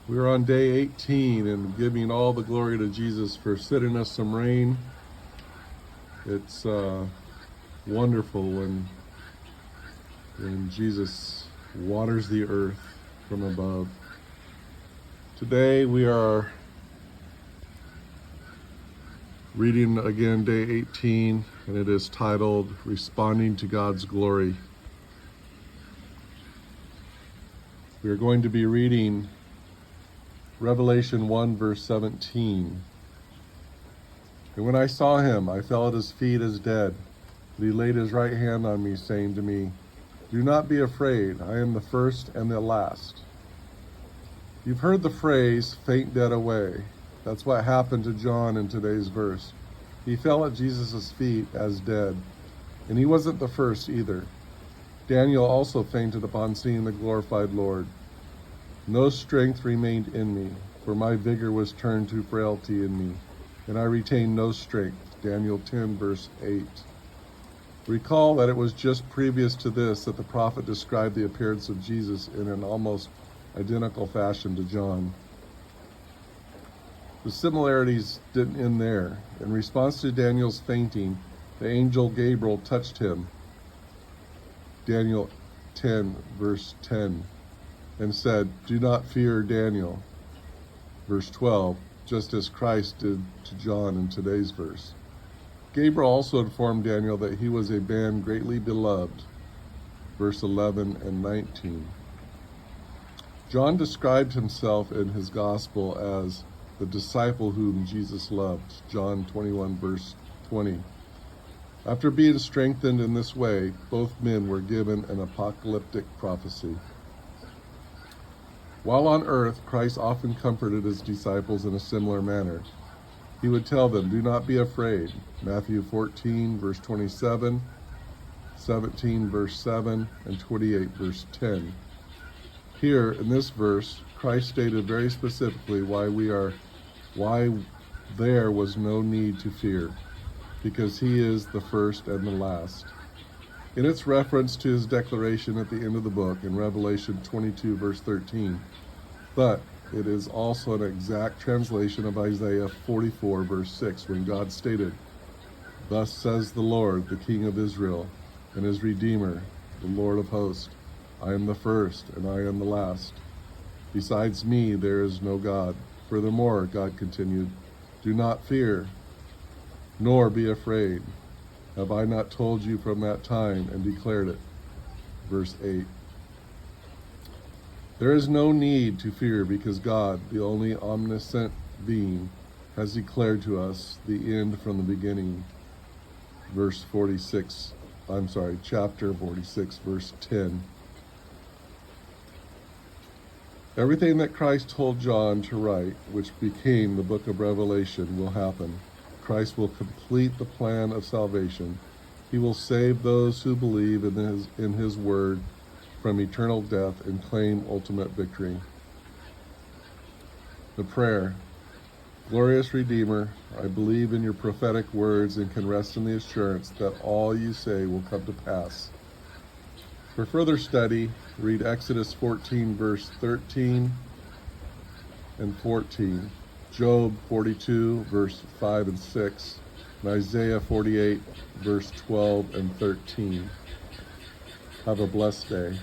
We're on day 18 and giving all the glory to Jesus for sending us some rain. It's wonderful when Jesus waters the earth from above. Today we are reading again day 18, and it is titled Responding to God's Glory. We are going to be reading Revelation 1 verse 17. And when I saw him, I fell at his feet as dead. But he laid his right hand on me, saying to me, "Do not be afraid. I am the first and the last." You've heard the phrase, faint dead away. That's what happened to John in today's verse. He fell at Jesus' feet as dead. And he wasn't the first either. Daniel also fainted upon seeing the glorified Lord. No strength remained in me, for my vigor was turned to frailty in me, and I retained no strength. Daniel 10 verse 8. Recall that it was just previous to this that the prophet described the appearance of Jesus in an almost identical fashion to John. The similarities didn't end there. In response to Daniel's fainting, the angel Gabriel touched him. Daniel 10 verse 10. And said, "Do not fear, Daniel." Verse 12, just as Christ did to John in today's verse. Gabriel also informed Daniel that he was a man greatly beloved. Verse 11 and 19. John described himself in his gospel as the disciple whom Jesus loved. John 21 verse 20. After being strengthened in this way, both men were given an apocalyptic prophecy. While on earth, Christ often comforted his disciples in a similar manner. He would tell them, "Do not be afraid." Matthew 14, verse 27, 17, verse 7, and 28, verse 10. Here, in this verse, Christ stated very specifically why there was no need to fear, because he is the first and the last. In its reference to his declaration at the end of the book in Revelation 22 verse 13, but it is also an exact translation of Isaiah 44 verse 6 when God stated, "Thus says the Lord, the King of Israel, and his Redeemer, the Lord of hosts, I am the first and I am the last. Besides me there is no God." Furthermore, God continued, "Do not fear, nor be afraid. Have I not told you from that time and declared it?" Verse 8. There is no need to fear because God, the only omniscient being, has declared to us the end from the beginning. Chapter 46, verse 10. Everything that Christ told John to write, which became the book of Revelation, will happen. Christ will complete the plan of salvation. He will save those who believe in his word from eternal death and claim ultimate victory. The prayer. Glorious Redeemer, I believe in your prophetic words and can rest in the assurance that all you say will come to pass. For further study, read Exodus 14 verse 13 and 14. Job 42, verse 5 and 6, and Isaiah 48, verse 12 and 13. Have a blessed day.